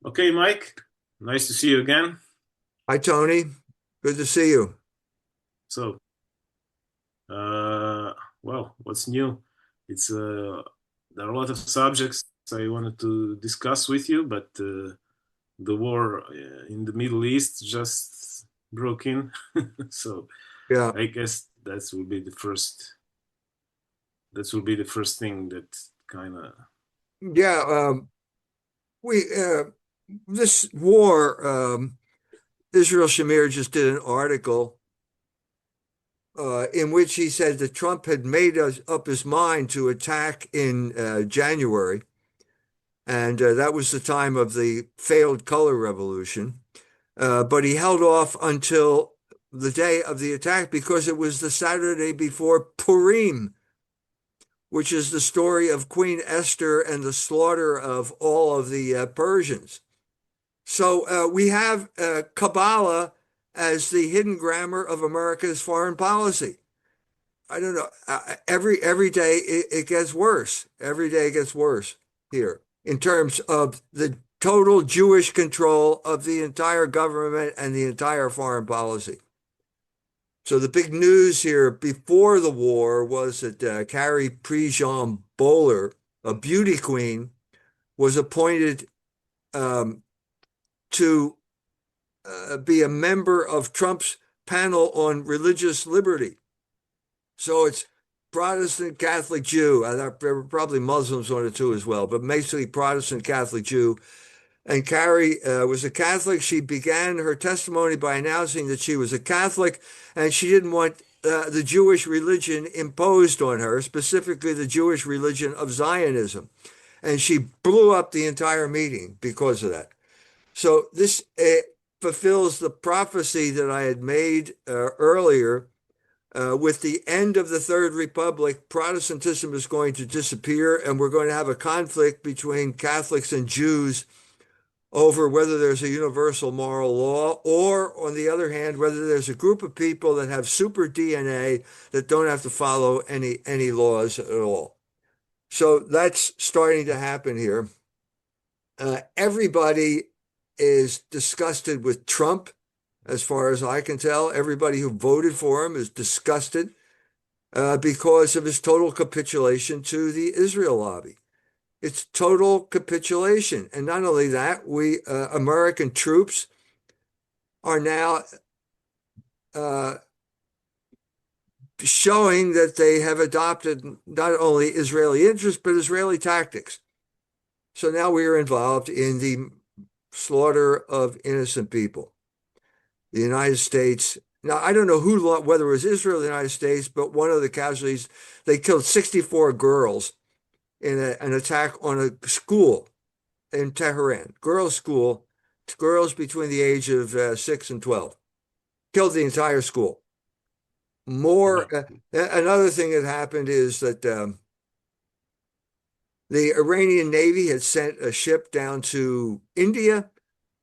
Okay, Mike, nice to see you again. Hi, Tony. Good to see you. So, uh, well, what's new? It's There are a lot of subjects I wanted to discuss with you, but the war in the Middle East just broke in. So, Yeah, I guess that will be the first thing that kind of. yeah. We This war. Israel Shamir just did an article in which he said that Trump had made up his mind to attack in January, and that was the time of the failed color revolution. But he held off until the day of the attack because it was the Saturday before Purim, which is the story of Queen Esther and the slaughter of all of the Persians. So we have Kabbalah as the hidden grammar of America's foreign policy. I don't know. Every day it gets worse. Every day it gets worse here in terms of the total Jewish control of the entire government and the entire foreign policy. So the big news here before the war was that Carrie Prejean Bowler, a beauty queen, was appointed um, to be a member of Trump's panel on religious liberty. So it's Protestant, Catholic, Jew. There were probably Muslims on it too as well, but basically Protestant, Catholic, Jew. And Carrie was a Catholic. She began her testimony by announcing that she was a Catholic and she didn't want the Jewish religion imposed on her, specifically the Jewish religion of Zionism. And she blew up the entire meeting because of that. So this fulfills the prophecy that I had made earlier. With the end of the Third Republic, Protestantism is going to disappear, and we're going to have a conflict between Catholics and Jews over whether there's a universal moral law, or on the other hand, whether there's a group of people that have super DNA that don't have to follow any laws at all. So that's starting to happen here. Everybody is disgusted with Trump, as far as I can tell. Everybody who voted for him is disgusted because of his total capitulation to the Israel lobby. It's total capitulation. And not only that, we American troops are now uh, showing that they have adopted not only Israeli interests, but Israeli tactics. So now we are involved in the slaughter of innocent people. The United States, now I don't know whether it was Israel or the United States, but one of the casualties, they killed 64 girls in an attack on a school in Tehran, girls' school, girls between the age of 6 and 12. Killed the entire school. Yeah. Another thing that happened is that the Iranian Navy had sent a ship down to India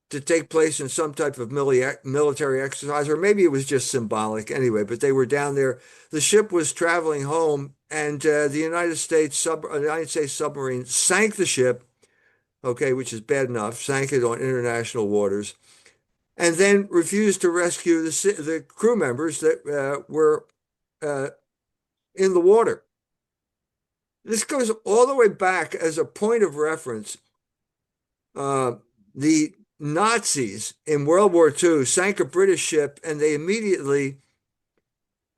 to take place in some type of military exercise, or maybe it was just symbolic anyway, but they were down there. The ship was traveling home, and the United States submarine sank the ship, okay, which is bad enough, sank it on international waters, and then refused to rescue the crew members that were uh, in the water. This goes all the way back as a point of reference. Uh, the Nazis in World War II sank a British ship, and they immediately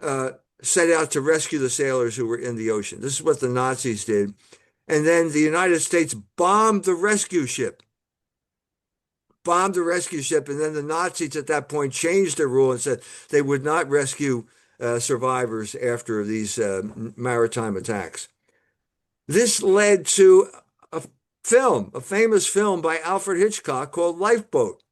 uh, set out to rescue the sailors who were in the ocean. This is what the Nazis did. And then the United States bombed the rescue ship, and then the Nazis at that point changed their rule and said they would not rescue survivors after these maritime attacks. This led to a famous film by Alfred Hitchcock called Lifeboat.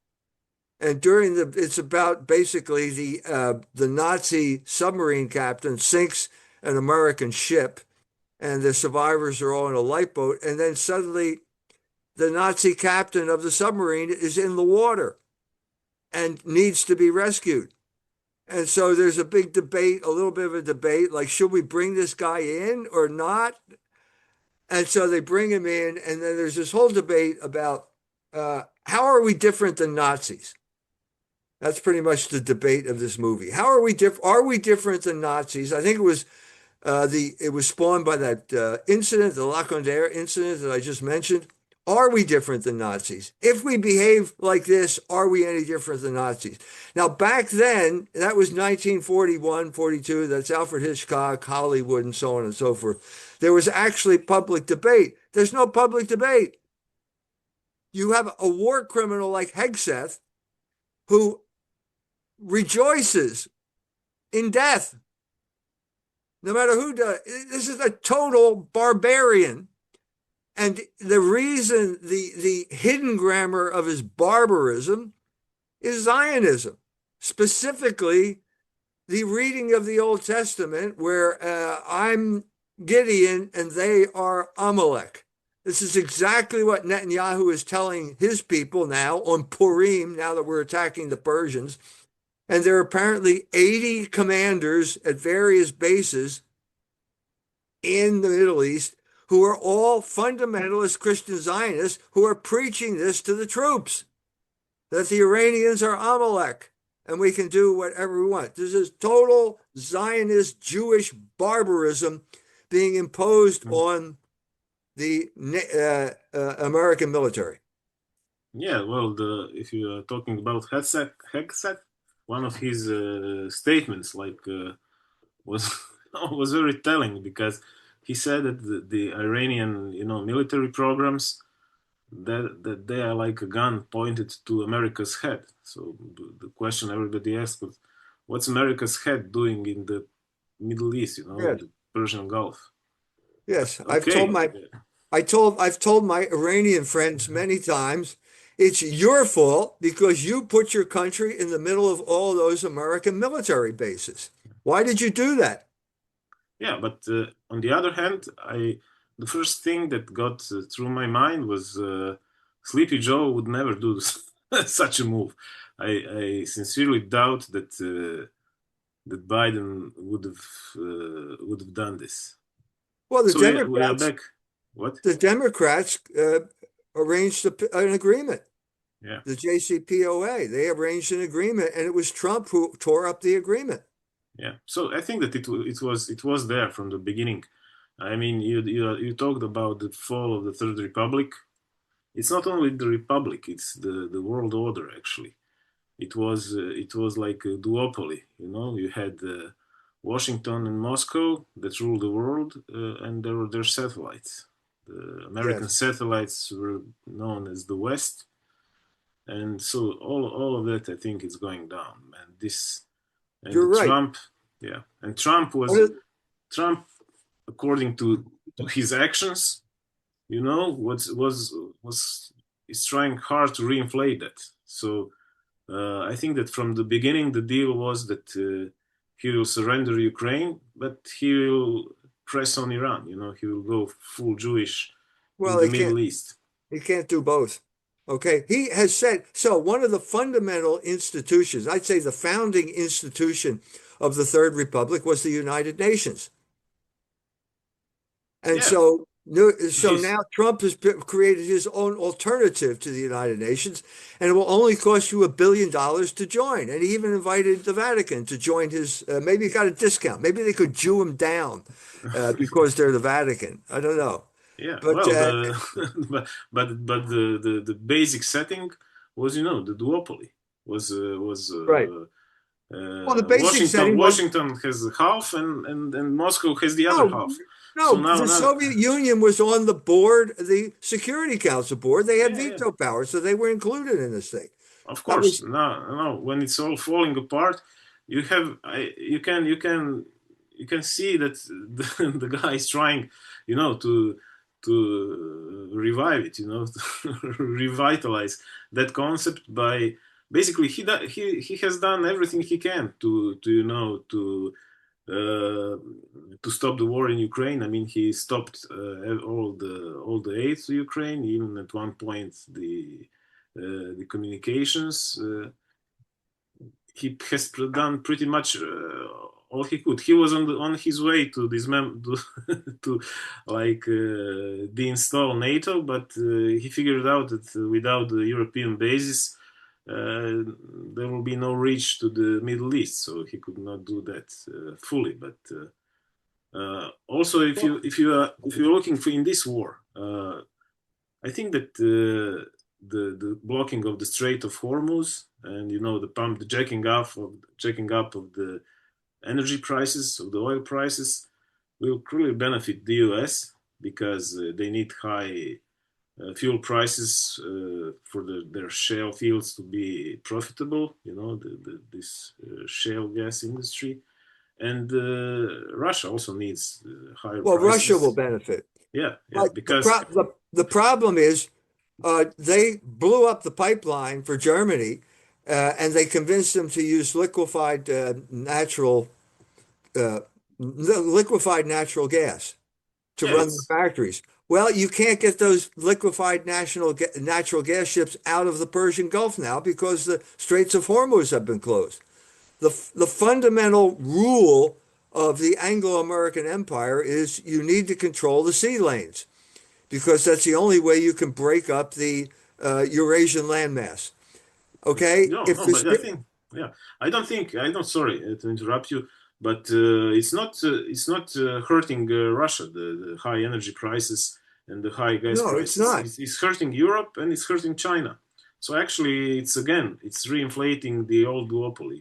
And it's about basically the Nazi submarine captain sinks an American ship, and the survivors are all in a lifeboat, and then suddenly the Nazi captain of the submarine is in the water and needs to be rescued. And so there's a big debate, a little bit of a debate, like, should we bring this guy in or not? And so they bring him in, and then there's this whole debate about how are we different than Nazis? That's pretty much the debate of this movie. How are we different? Are we different than Nazis? I think it was spawned by that incident, the Lacondaire incident that I just mentioned. Are we different than Nazis? If we behave like this, are we any different than Nazis? Now, back then, that was 1941, 42. That's Alfred Hitchcock, Hollywood, and so on and so forth. There was actually public debate. There's no public debate. You have a war criminal like Hegseth who rejoices in death, no matter who does. This is a total barbarian. And the reason, the hidden grammar of his barbarism is Zionism, specifically the reading of the Old Testament, where I'm Gideon and they are Amalek. This is exactly what Netanyahu is telling his people now on Purim, now that we're attacking the Persians. And there are apparently 80 commanders at various bases in the Middle East who are all fundamentalist Christian Zionists who are preaching this to the troops, that the Iranians are Amalek and we can do whatever we want. This is total Zionist Jewish barbarism being imposed on the American military. Yeah, well, if you are talking about Hegseth, one of his statements was was very telling, because he said that the Iranian, military programs, that they are like a gun pointed to America's head. So the question everybody asks was, what's America's head doing in the Middle East, in Yes, the Persian Gulf? yes. Okay. I've told my Iranian friends many times, it's your fault because you put your country in the middle of all those American military bases. Why did you do that? Yeah, but on the other hand, the first thing that got through my mind was Sleepy Joe would never do such a move. I sincerely doubt that Biden would have done this. Well, So we are back. What? the Democrats arranged an agreement. Yeah. The JCPOA, they arranged an agreement, and it was Trump who tore up the agreement. Yeah. So I think that it was there from the beginning. I mean, you talked about the fall of the Third Republic. It's not only the Republic; it's the world order. Actually, it was like a duopoly. You had Washington and Moscow that ruled the world, and there were their satellites. The American Yes, satellites were known as the West, and so all of that, I think, is going down. And you're the right. Trump, yeah, and Trump, according to his actions, is trying hard to reinflate that. So I think that from the beginning, the deal was that he will surrender Ukraine, but he will press on Iran. He will go full Jewish in Well, the Middle East. he can't do both. Okay, he has said so. One of the fundamental institutions, I'd say the founding institution of the Third Republic, was the United Nations. And Yeah, so he's now Trump has created his own alternative to the United Nations, and it will only cost you $1 billion to join. And he even invited the Vatican to join his. Maybe he got a discount. Maybe they could Jew him down because they're the Vatican. I don't know, yeah. but Well, but the basic setting was the duopoly was. right. Well, the basic Washington setting was Washington has half, and Moscow has the other no, half. So no. now The Soviet Union was on the board, the Security Council board. They had yeah, veto power, so they were included in this thing. of That course. was No, when it's all falling apart, you can see that the guy is trying, to revive it, to revitalize that concept by basically he has done everything he can to stop the war in Ukraine. I mean, he stopped all the aid to Ukraine, even at one point the communications. He has done pretty much all he could. He was on his way to to like deinstall NATO, but he figured out that without the European basis, there will be no reach to the Middle East, so he could not do that fully. But also, if you're looking for in this war, I think that the blocking of the Strait of Hormuz and the jacking up of the energy prices, of the oil prices, will clearly benefit the US because they need high fuel prices for their shale fields to be profitable. This shale gas industry, and Russia also needs higher Well, Russia will prices. benefit. Yeah, But because the problem is they blew up the pipeline for Germany, and they convinced them to use uh, liquefied natural gas to yeah, run the factories. Well, you can't get those liquefied natural gas ships out of the Persian Gulf now because the Straits of Hormuz have been closed. The fundamental rule of the Anglo-American Empire is you need to control the sea lanes because that's the only way you can break up the Eurasian landmass. Okay, no, if no, but I the think, yeah, I don't. Sorry to interrupt you, but it's not hurting Russia. The high energy prices and the high gas no, it's prices. not. It's hurting Europe and it's hurting China. So actually, it's reinflating the old duopoly.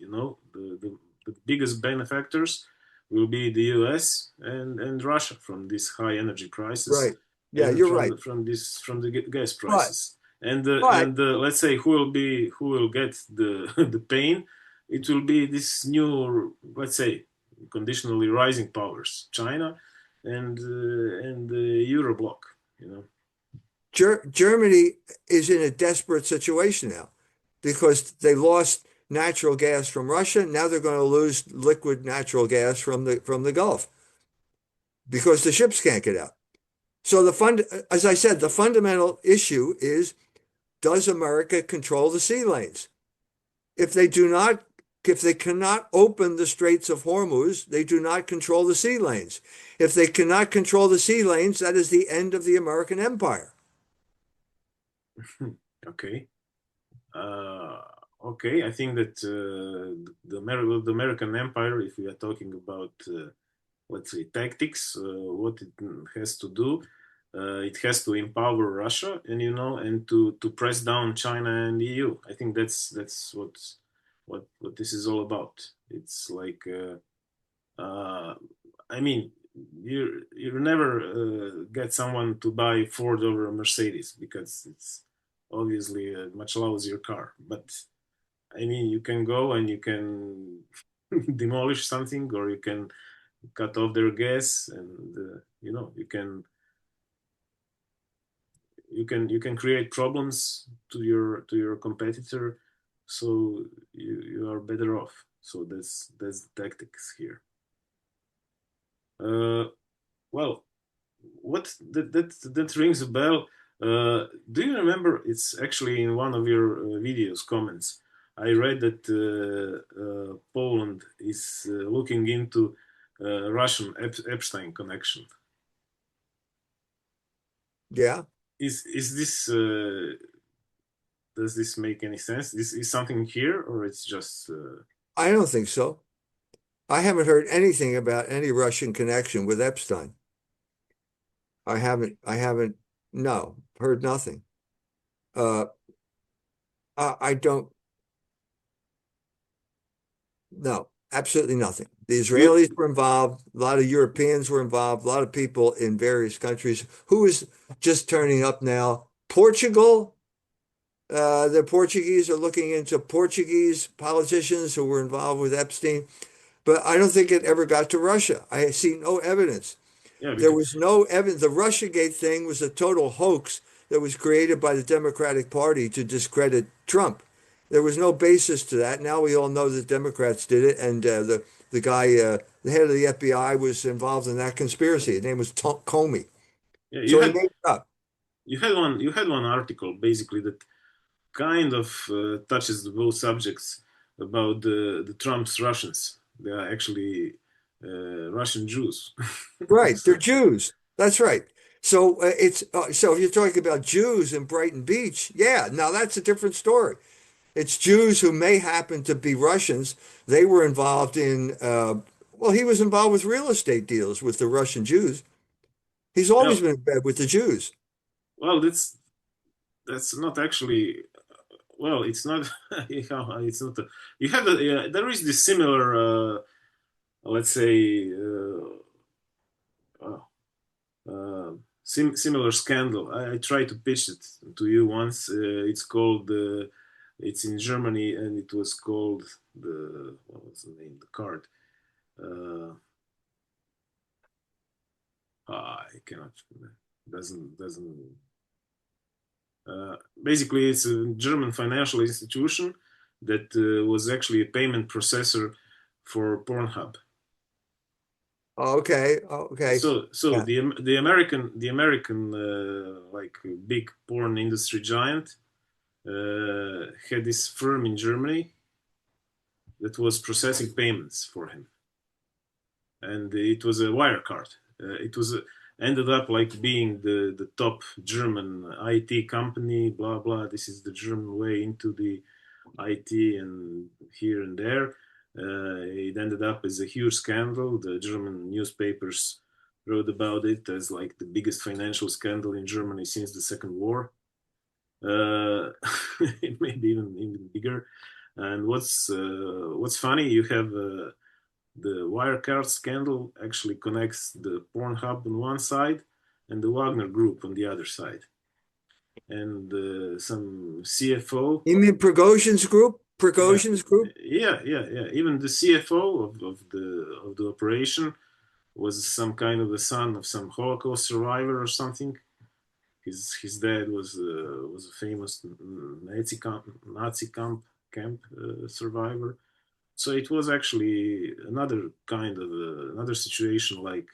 The biggest benefactors will be the U.S. and Russia from these high energy prices Right. Yeah, and you're right. from the gas But prices. but And let's say who will get the the pain? It will be this new, let's say, conditionally rising powers, China and the Eurobloc. You know. Germany is in a desperate situation now because they lost natural gas from Russia. Now they're going to lose liquid natural gas from the Gulf because the ships can't get out. So as I said, the fundamental issue is, does America control the sea lanes? If they do not, if they cannot open the Straits of Hormuz, they do not control the sea lanes. If they cannot control the sea lanes, that is the end of the American empire. Okay. Uh, okay. I think that the American Empire, if we are talking about let's say tactics, what it has to do, it has to empower Russia and and to press down China and EU. I think that's what this is all about. It's like I mean, you never get someone to buy Ford over a Mercedes because it's obviously a much lousier car. But I mean, you can go and you can demolish something, or you can cut off their gas, and you can create problems to your competitor, so you are better off. So that's the tactics here. Well, what that rings a bell. Do you remember? It's actually in one of your videos comments. I read that Poland is looking into Russian Epstein connection. Yeah, Is this does this make any sense? Is something here, or it's just I don't think so. I haven't heard anything about any Russian connection with Epstein. I haven't, no, heard nothing. Uh, I don't, no, absolutely nothing. The you? Israelis were involved, a lot of Europeans were involved, a lot of people in various countries. Who is just turning up now? Portugal. The Portuguese are looking into Portuguese politicians who were involved with Epstein, but I don't think it ever got to Russia. I see no evidence. Yeah, There because was no evidence. The Russiagate thing was a total hoax that was created by the Democratic Party to discredit Trump. There was no basis to that. Now we all know that Democrats did it, and the guy, the head of the FBI, was involved in that conspiracy. His name was Comey, yeah, so he made it up. you had one article basically that kind of touches the both subjects about the Trump's Russians. They are actually Russian Jews. Right, they're So, Jews. That's right. So it's so if you're talking about Jews in Brighton Beach, yeah, now that's a different story. It's Jews who may happen to be Russians. They were involved in well, he was involved with real estate deals with the Russian Jews. He's always well, been in bed with the Jews. well, that's not actually. Well, it's not. It's not. You have there is this similar, let's say, uh, similar scandal. I tried to pitch it to you once. It's called. It's in Germany, and it was called the what was the name? The card. Uh, I cannot. Doesn't. Basically, it's a German financial institution that was actually a payment processor for Pornhub. Okay, okay. So Yeah. the American like big porn industry giant had this firm in Germany that was processing payments for him, and it was a wire card. It was ended up like being the top German IT company. Blah blah. This is the German way into the IT and here and there. It ended up as a huge scandal. The German newspapers wrote about it as like the biggest financial scandal in Germany since the Second War. It may be even bigger. And what's funny, you have the Wirecard scandal actually connects the Pornhub on one side and the Wagner Group on the other side, and some CFO. You mean Prigozhin's group? Yeah, Prigozhin's group? yeah. Even the CFO of the operation was some kind of the son of some Holocaust survivor or something. His dad was a famous Nazi camp survivor. So it was actually another kind of another situation like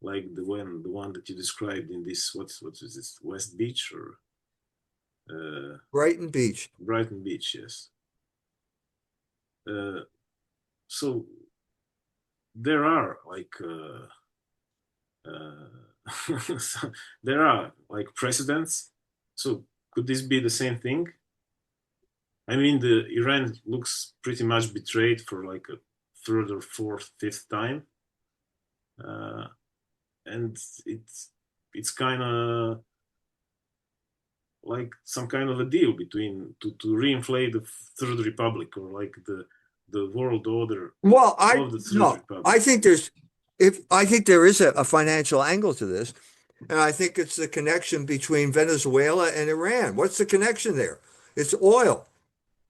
the one that you described in this what is this West Beach or Brighton Beach. Brighton Beach, yes. Uh, so there are like there are like precedents. So could this be the same thing? I mean, the Iran looks pretty much betrayed for like a third or fourth, fifth time, uh, and it's kind of like some kind of a deal between to reinflate the Third Republic or like the world order Well, I of the Third no, Republic. I think there's if I think there is a financial angle to this, and I think it's the connection between Venezuela and Iran. What's the connection there? It's oil.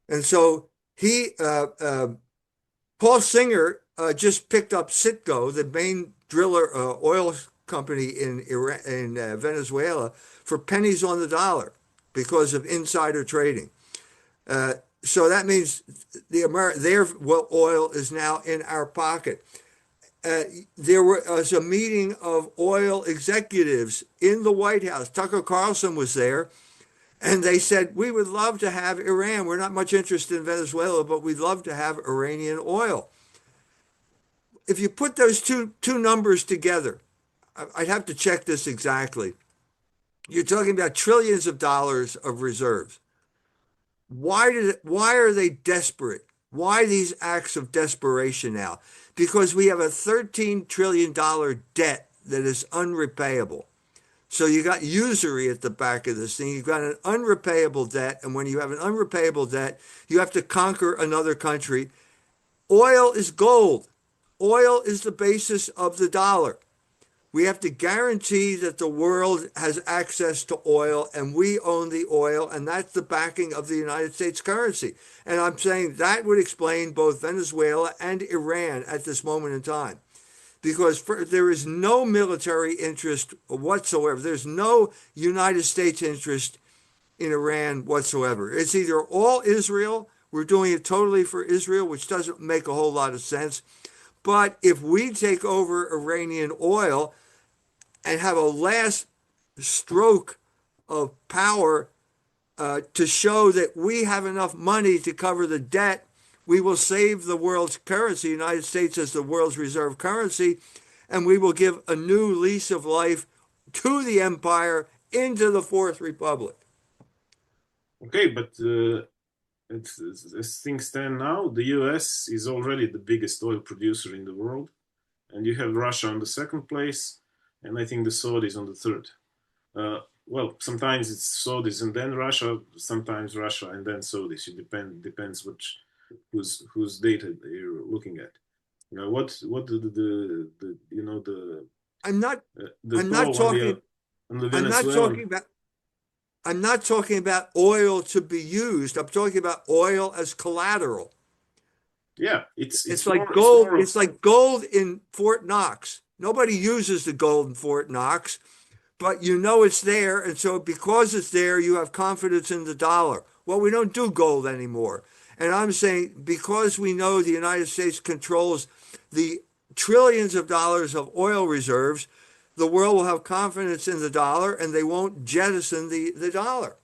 And so he Paul Singer just picked up Citgo, the main driller oil company in Iran, in Venezuela, for pennies on the dollar because of insider trading. Uh, so that means their oil is now in our pocket. There was a meeting of oil executives in the White House. Tucker Carlson was there, and they said, we would love to have Iran. We're not much interested in Venezuela, but we'd love to have Iranian oil. If you put those two numbers together, I'd have to check this exactly. You're talking about trillions of dollars of reserves. Why are they desperate? Why these acts of desperation now? Because we have a $13 trillion debt that is unrepayable. So you got usury at the back of this thing. You've got an unrepayable debt. And when you have an unrepayable debt, you have to conquer another country. Oil is gold. Oil is the basis of the dollar. We have to guarantee that the world has access to oil and we own the oil, and that's the backing of the United States currency. And I'm saying that would explain both Venezuela and Iran at this moment in time. Because there is no military interest whatsoever. There's no United States interest in Iran whatsoever. It's either all Israel, we're doing it totally for Israel, which doesn't make a whole lot of sense. But if we take over Iranian oil, and have a last stroke of power to show that we have enough money to cover the debt, We will save the world's currency, the United States as the world's reserve currency, and we will give a new lease of life to the empire into the Fourth Republic. Okay, but as things stand now, the US is already the biggest oil producer in the world, and you have Russia on the second place, and I think the Saudis on the third. Well, sometimes it's Saudis and then Russia, sometimes Russia and then Saudis. It depends whose data you're looking at. What the you know I'm not the I'm not toll talking on the I'm not Venezuelan. talking about I'm not talking about oil to be used. I'm talking about oil as collateral. Yeah, It's like it's gold. more of. It's like gold in Fort Knox. Nobody uses the gold in Fort Knox, but you know it's there. And so because it's there, you have confidence in the dollar. Well, we don't do gold anymore. And I'm saying because we know the United States controls the trillions of dollars of oil reserves, the world will have confidence in the dollar and they won't jettison the dollar.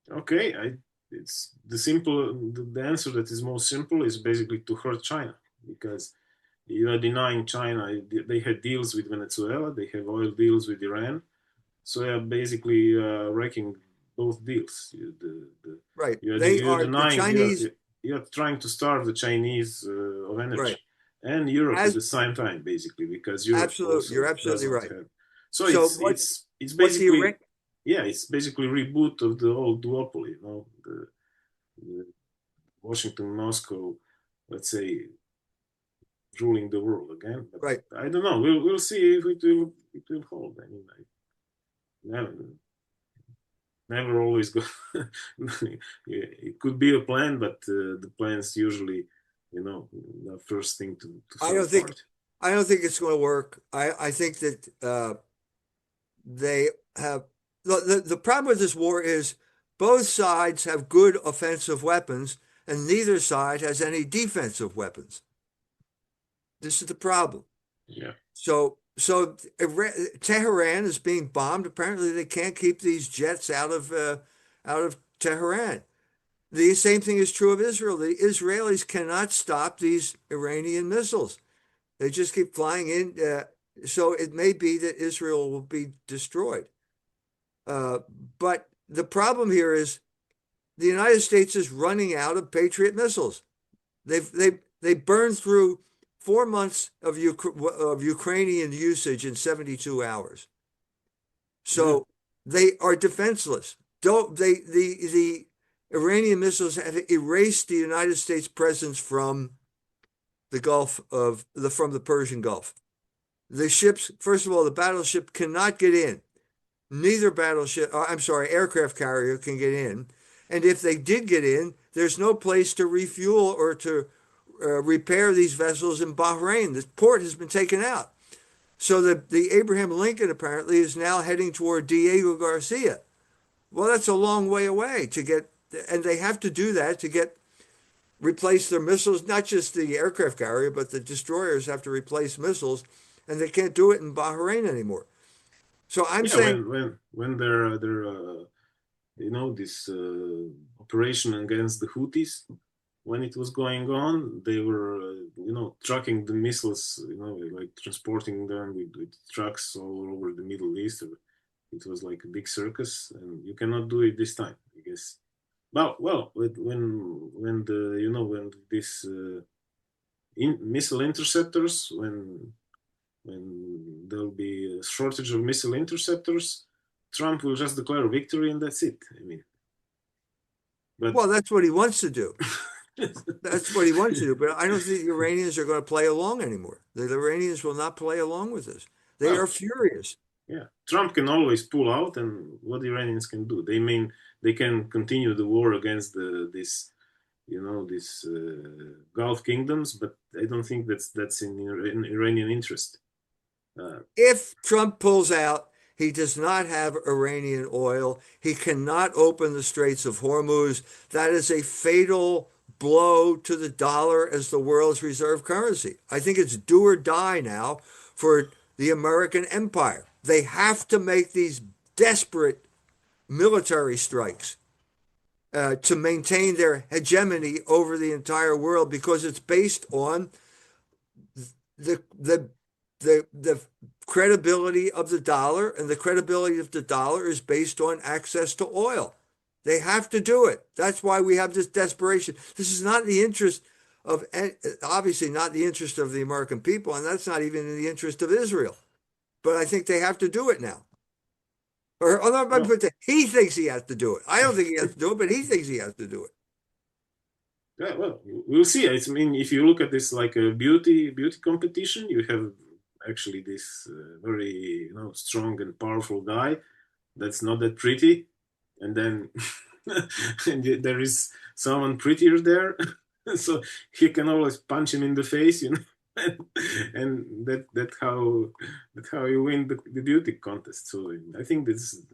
Okay, it's the answer that is most simple is basically to hurt China, because you are denying China. They had deals with Venezuela, they have oil deals with Iran, so they are basically wrecking both deals. Right. You're The denying, Chinese, you're trying to starve the Chinese of energy, right. and Europe at As the same time, basically, because Europe absolute, you're also absolutely doesn't right. have. So So it's what the basically, yeah, it's basically reboot of the old duopoly, the Washington, Moscow, let's say, ruling the world again. But right. I don't know. We'll see if it will hold. I mean, I never never always go. It could be a plan, but the plans usually, the first thing to I fall don't think apart. I don't think it's going to work. I think that they have the problem with this war is both sides have good offensive weapons and neither side has any defensive weapons. This is the problem. Yeah. So Tehran is being bombed. Apparently, they can't keep these jets out of Tehran. The same thing is true of Israel. The Israelis cannot stop these Iranian missiles. They just keep flying in. So it may be that Israel will be destroyed. Uh, but the problem here is the United States is running out of Patriot missiles. They burned through 4 months of Ukrainian usage in 72 hours. Yeah. So they are defenseless. Don't they? The Iranian missiles have erased the United States presence from the Gulf of the from the Persian Gulf. The ships, first of all, the battleship cannot get in. Neither aircraft carrier can get in. And if they did get in, there's no place to refuel or to repair these vessels in Bahrain. The port has been taken out. So the Abraham Lincoln apparently is now heading toward Diego Garcia. Well, that's a long way away to get, and they have to do that to get replace their missiles. Not just the aircraft carrier, but the destroyers have to replace missiles, and they can't do it in Bahrain anymore. So I'm Yeah. saying, When they're this operation against the Houthis, when it was going on, they were trucking the missiles, like transporting them with trucks all over the Middle East. It was like a big circus, and you cannot do it this time, I guess. Well, when the when this missile interceptors, when there'll be a shortage of missile interceptors, Trump will just declare victory and that's it. I mean, but well, that's what he wants to do. That's what he wants to do. But I don't think the Iranians are going to play along anymore. The Iranians will not play along with this. They are well, furious. yeah, Trump can always pull out, and what the Iranians can do, they can continue the war against these Gulf kingdoms, but I don't think that's in Iranian interest. If Trump pulls out, he does not have Iranian oil. He cannot open the Straits of Hormuz. That is a fatal blow to the dollar as the world's reserve currency. I think it's do or die now for the American empire. They have to make these desperate military strikes. to maintain their hegemony over the entire world because it's based on the the the credibility of the dollar, and the credibility of the dollar is based on access to oil. They have to do it. That's why we have this desperation. This is not in the interest of, obviously not the interest of the American people, and that's not even in the interest of Israel. But I think they have to do it now. Or Well, he thinks he has to do it. I don't think he has to do it, but he thinks he has to do it. yeah, well, we'll see. I mean, if you look at this like a beauty competition, you have actually this very strong and powerful guy that's not that pretty, and then and there is someone prettier there, so he can always punch him in the face. And that how you win the beauty contest. So I think this is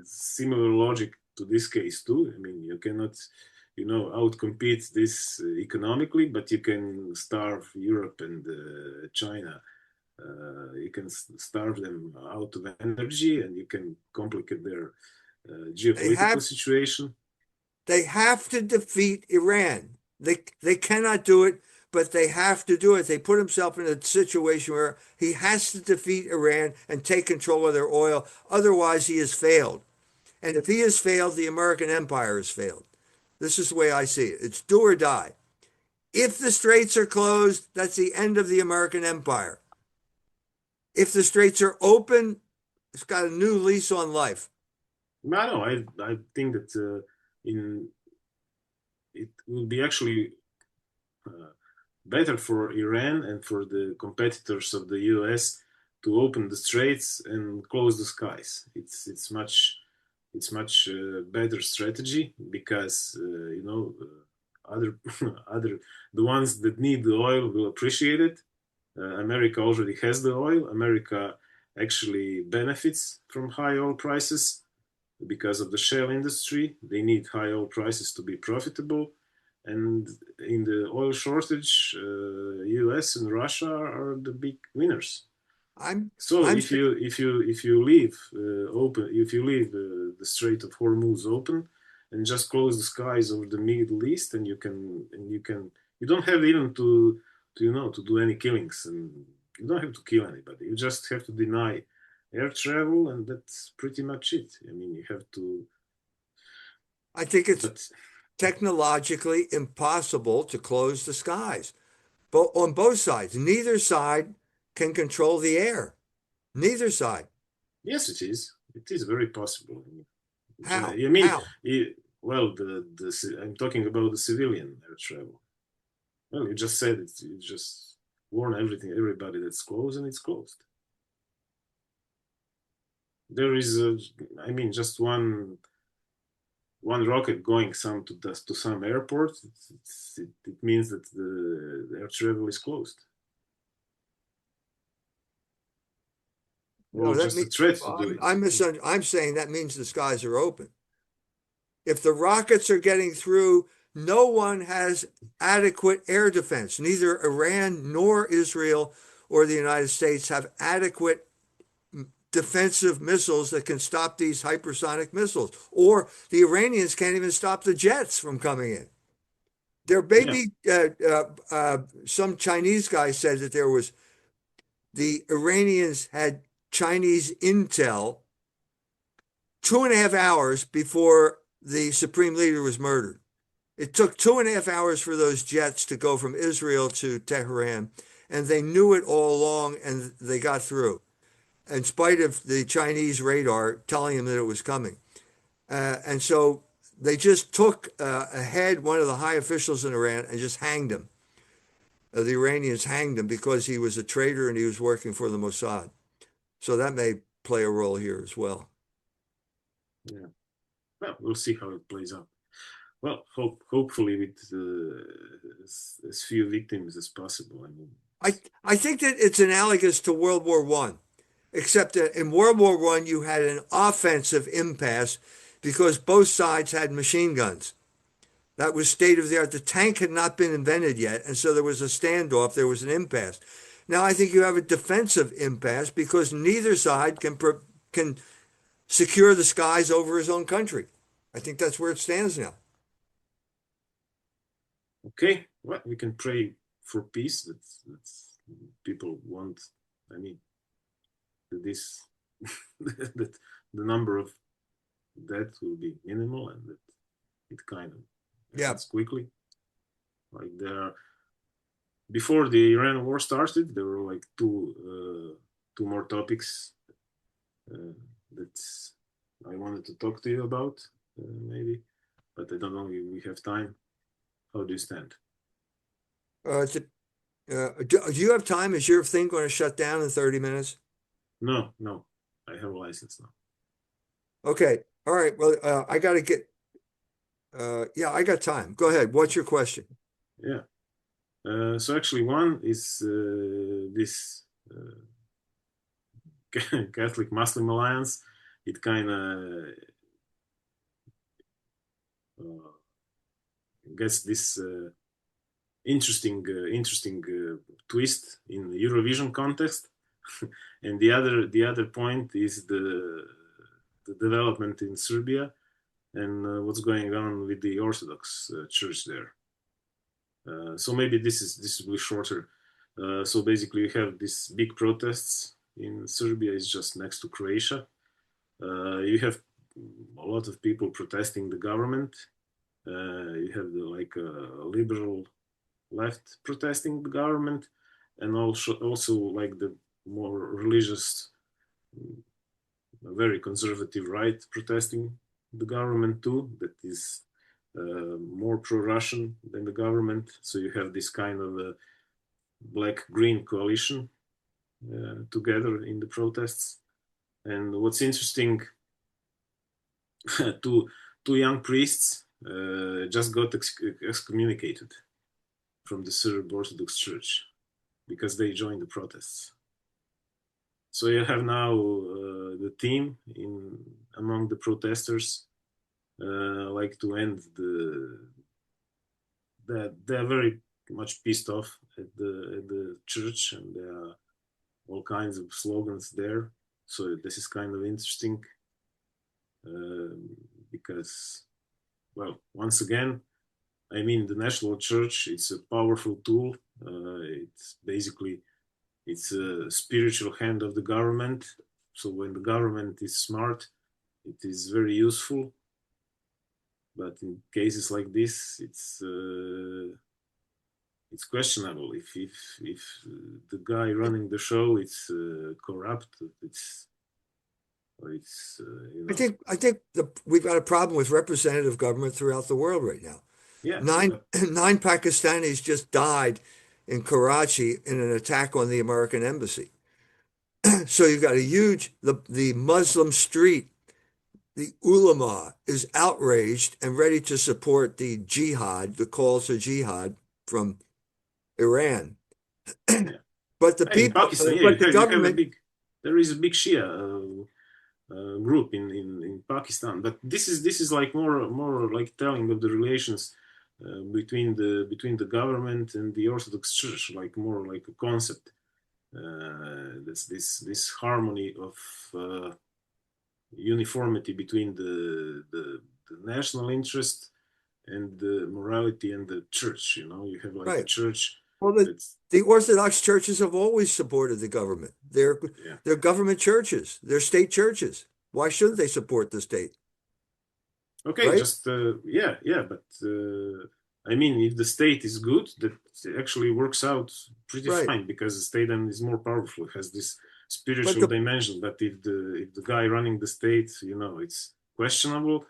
similar logic to this case too. I mean, you cannot outcompete this economically, but you can starve Europe and China. You can starve them out of energy, and you can complicate their They geopolitical have situation. they have to defeat Iran. They cannot do it, but they have to do it. They put himself in a situation where he has to defeat Iran and take control of their oil. Otherwise, he has failed. And if he has failed, the American empire has failed. This is the way I see it. It's do or die. If the straits are closed, that's the end of the American empire. If the straits are open, it's got a new lease on life. I know. I think that in it will be actually uh, better for Iran and for the competitors of the US to open the straits and close the skies. It's much better strategy because other other the ones that need the oil will appreciate it. America already has the oil. America actually benefits from high oil prices because of the shale industry. They need high oil prices to be profitable. And in the oil shortage, US and Russia are the big winners. I'm So I'm if you leave open, if you leave the Strait of Hormuz open and just close the skies over the Middle East, you don't have even to do any killings, and you don't have to kill anybody. You just have to deny air travel, and that's pretty much it. I mean, you have to, I think it's but technologically impossible to close the skies. But on both sides, neither side can control the air. Neither side. yes, it is. It is very possible. How? I mean, How? well, I'm talking about the civilian air travel. Well, you just said it. You just warn everybody that's closed, and it's closed. There is, I mean, just one rocket going to some airport. It means that the air travel is closed, No, or that just a means threat to do it. I'm saying that means the skies are open. If the rockets are getting through, no one has adequate air defense. Neither Iran nor Israel or the United States have adequate defensive missiles that can stop these hypersonic missiles. Or the Iranians can't even stop the jets from coming in. There may Yeah, be some Chinese guy said that the Iranians had Chinese intel 2.5 hours before the supreme leader was murdered. It took 2.5 hours for those jets to go from Israel to Tehran, and they knew it all along, and they got through, in spite of the Chinese radar telling them that it was coming. And so they just took ahead one of the high officials in Iran and just hanged him. The Iranians hanged him because he was a traitor and he was working for the Mossad. So that may play a role here as well. yeah. Well, we'll see how it plays out. Well, hopefully with as few victims as possible. I mean, I think that it's analogous to World War One, except that in World War One you had an offensive impasse because both sides had machine guns. That was state of the art. The tank had not been invented yet, and so there was a standoff. There was an impasse. Now I think you have a defensive impasse because neither side can secure the skies over his own country. I think that's where it stands now. Okay, well, we can pray for peace. That's people want. I mean, this that the number of death will be minimal and that it kind of ends quickly. Like there, before the Iran war started, there were like two more topics that I wanted to talk to you about, maybe, but I don't know if we have time. How do you stand? Do you have time? Is your thing going to shut down in 30 minutes? No, I have a license now. Okay. All right. Well, I got to get, yeah, I got time. Go ahead. What's your question? Yeah. So actually one is this Catholic Muslim alliance. It kind of gets this interesting twist in the Eurovision context. And the other point is the development in Serbia and what's going on with the Orthodox Church there. So maybe this will be shorter. So basically, you have these big protests in Serbia. It's just next to Croatia. You have a lot of people protesting the government. You have the liberal left protesting the government, and also like the more religious, very conservative right protesting the government too. That is more pro-Russian than the government. So you have this kind of a black-green coalition together in the protests. And what's interesting, two young priests just got excommunicated from the Serb Orthodox Church because they joined the protests. So you have now the team among the protesters like to end they're very much pissed off at the church, and there are all kinds of slogans there. So this is kind of interesting because, well, once again, I mean, the national church, it's a powerful tool. It's a spiritual hand of the government. So when the government is smart, it is very useful. But in cases like this, it's questionable if the guy running the show it's corrupt. It's you know. I think we've got a problem with representative government throughout the world right now. Yeah, nine Pakistanis just died in Karachi in an attack on the American embassy. So you've got a huge the Muslim street. The ulama is outraged and ready to support the jihad, the calls to jihad from Iran. Yeah. But the In people, Pakistan, yeah, but the government, there is a big Shia group in Pakistan, but this is like more like telling of the relations between the government and the Orthodox Church, like more like a concept. That's this harmony of uniformity between the national interest and the morality and the church. You know, you have like right. a church. Well, the Orthodox churches have always supported the government. They're government churches. They're state churches. Why shouldn't they support the state? Okay, right? just yeah, but I mean, if the state is good, that actually works out pretty Right. fine because the state then is more powerful, it has this spiritual But dimension. But if the guy running the state, you know, it's questionable,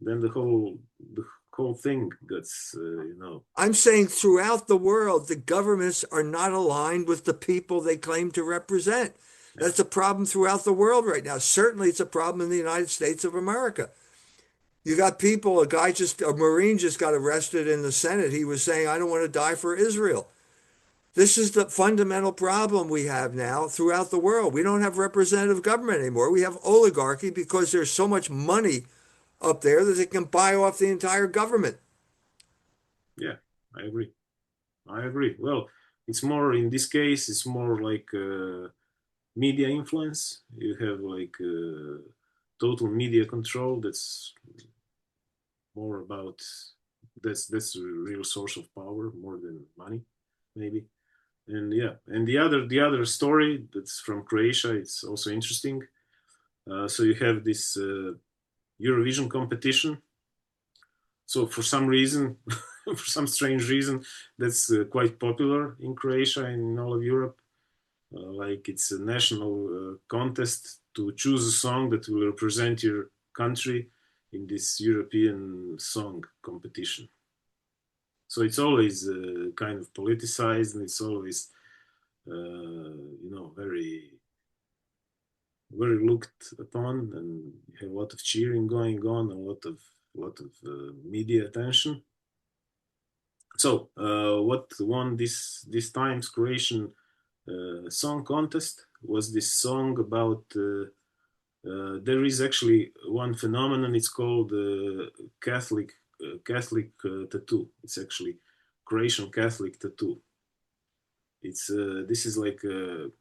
then the whole thing gets you know. I'm saying throughout the world, the governments are not aligned with the people they claim to represent. Yeah. That's a problem throughout the world right now. Certainly, it's a problem in the United States of America. You got people, a Marine just got arrested in the Senate. He was saying, I don't want to die for Israel. This is the fundamental problem we have now throughout the world. We don't have representative government anymore. We have oligarchy because there's so much money up there that it can buy off the entire government. Yeah, I agree. Well, it's more in this case, it's more like media influence. You have like total media control. That's more about That's a real source of power more than money, maybe. And yeah, and the other story that's from Croatia, it's also interesting. So you have this Eurovision competition. So for some reason, for some strange reason, that's quite popular in Croatia and in all of Europe. Like it's a national contest to choose a song that will represent your country in this European song competition. So it's always kind of politicized, and it's always very very looked upon, and you have a lot of cheering going on, a lot of media attention. So what won this time's Croatian song contest was this song about there is actually one phenomenon. It's called Catholic tattoo. It's actually Croatian Catholic tattoo. It's this is like a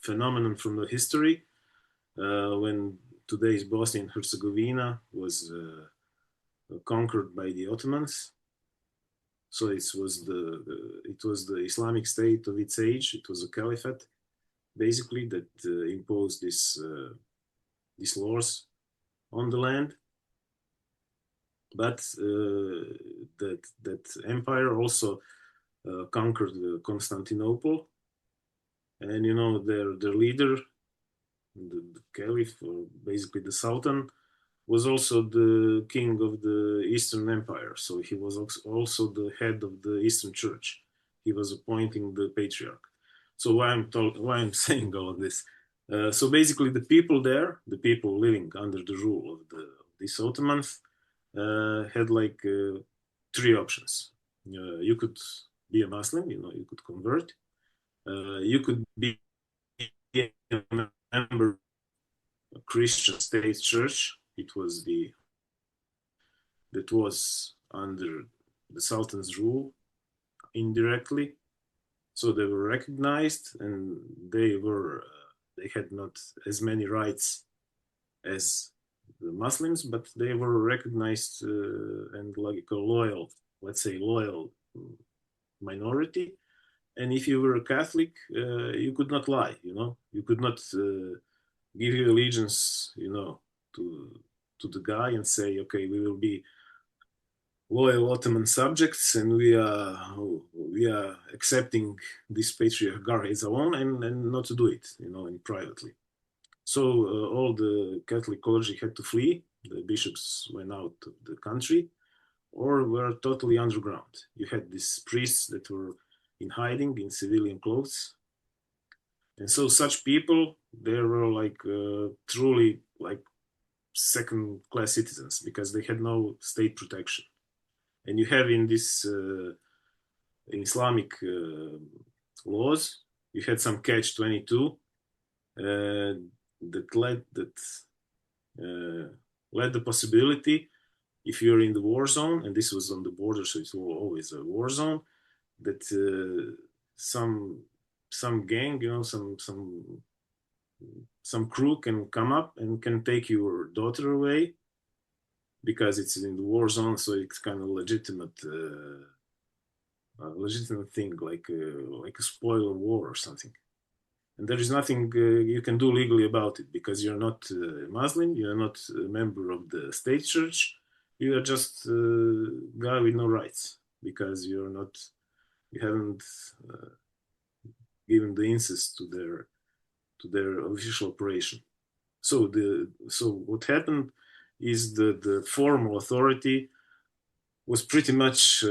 phenomenon from the history when today's Bosnia and Herzegovina was conquered by the Ottomans. So it was the Islamic State of its age. It was a caliphate, basically, that imposed these laws on the land. But that empire also conquered Constantinople, and their leader, the caliph, or basically the sultan, was also the king of the Eastern Empire. So he was also the head of the Eastern Church. He was appointing the patriarch. So why I'm saying all of this? So basically, the people there, the people living under the rule of these Ottomans, had like three options. You could be a Muslim, you could convert. You could be a member of a Christian state church. It was that was under the Sultan's rule indirectly. So they were recognized, and they had not as many rights as the Muslims, but they were recognized and like a loyal, let's say loyal minority. And if you were a Catholic, you could not lie. You could not give your allegiance, to the guy and say, okay, we will be loyal Ottoman subjects, and we are accepting this patriarch as our own, and not to do it, and privately. So all the Catholic clergy had to flee. The bishops went out of the country, or were totally underground. You had these priests that were in hiding in civilian clothes, and so such people, they were like truly like second-class citizens because they had no state protection. And you have in this Islamic laws, you had some catch-22 that led the possibility, if you're in the war zone, and this was on the border, so it's always a war zone, that some gang, some crew can come up and can take your daughter away because it's in the war zone, so it's kind of legitimate thing, like a spoiler war or something. And there is nothing you can do legally about it because you're not Muslim, you're not a member of the state church, you are just a guy with no rights because you haven't given the incest to their official operation. So what happened is the formal authority was pretty much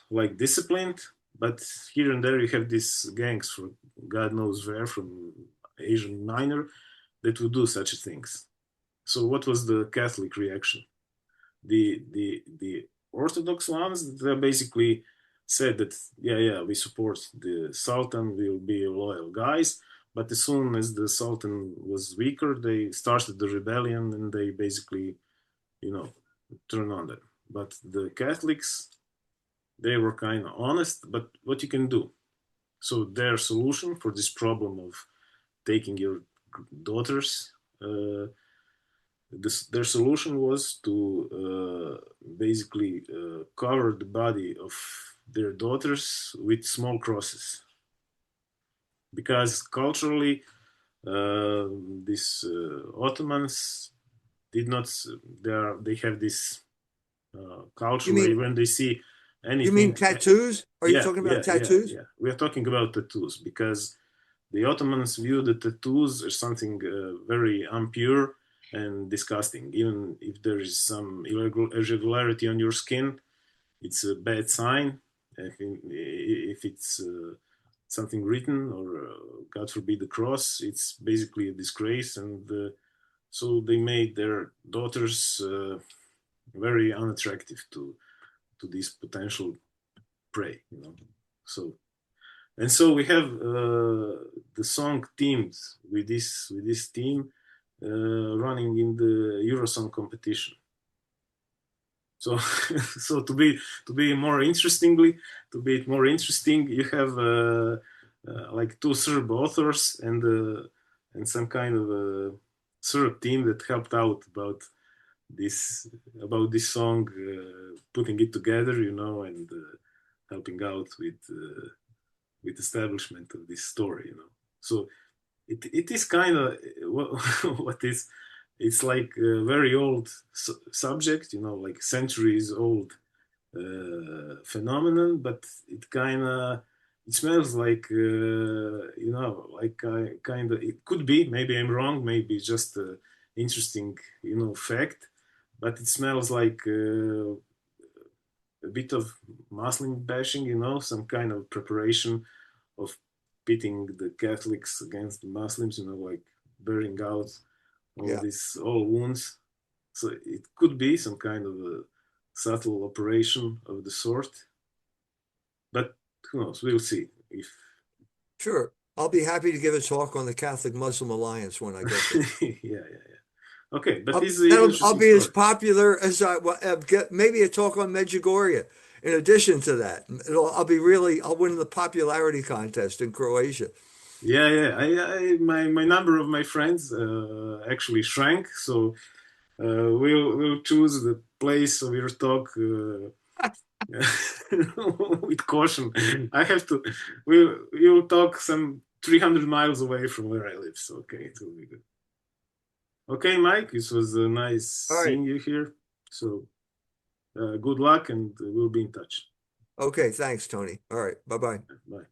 like disciplined, but here and there you have these gangs from God knows where, from Asian Minor, that would do such things. So what was the Catholic reaction? The Orthodox ones, they basically said that yeah, we support the Sultan, we'll be loyal guys. But as soon as the Sultan was weaker, they started the rebellion and they basically, turned on them. But the Catholics, they were kind of honest, but what you can do? So their solution for this problem of taking your daughters, their solution was to basically cover the body of their daughters with small crosses, because culturally these Ottomans did not. They have this You culture where mean when they see you mean anything, tattoos? Are you yeah, talking about yeah, yeah, tattoos? yeah. We are talking about tattoos because the Ottomans view the tattoos as something very impure and disgusting. Even if there is some irregularity on your skin, it's a bad sign. If it's something written or, God forbid, the cross, it's basically a disgrace. And so they made their daughters very unattractive to this potential prey. So we have the song teams with this team running in the Eurosong competition. So so to be more interesting, you have like two Serb authors and some kind of a Serb team that helped out this this song, putting it together, and helping out with establishment of this story. So it is kind of what is. It's like a very old subject, like centuries old phenomenon, but it smells like like kind of, it could be, maybe I'm wrong, maybe it's just a interesting fact, but it smells like a bit of Muslim bashing, some kind of preparation of pitting the Catholics against the Muslims, like bearing out all Yeah, these old wounds. So it could be some kind of a subtle operation of the sort, but who knows? We'll see. If sure. I'll be happy to give a talk on the Catholic Muslim Alliance when I get there. yeah. Okay, but this is an I'll interesting be as story. popular as I get. Maybe a talk on Medjugorje. In addition to that, I'll win the popularity contest in Croatia. Yeah. My number of my friends actually shrank, so we'll choose the place of your talk with caution. I have to. You'll talk some 300 miles away from where I live, so okay, it will be good. Okay, Mike, it was nice All right. seeing you here. So good luck, and we'll be in touch. Okay. Thanks, Tony. All right. Bye-bye. Bye.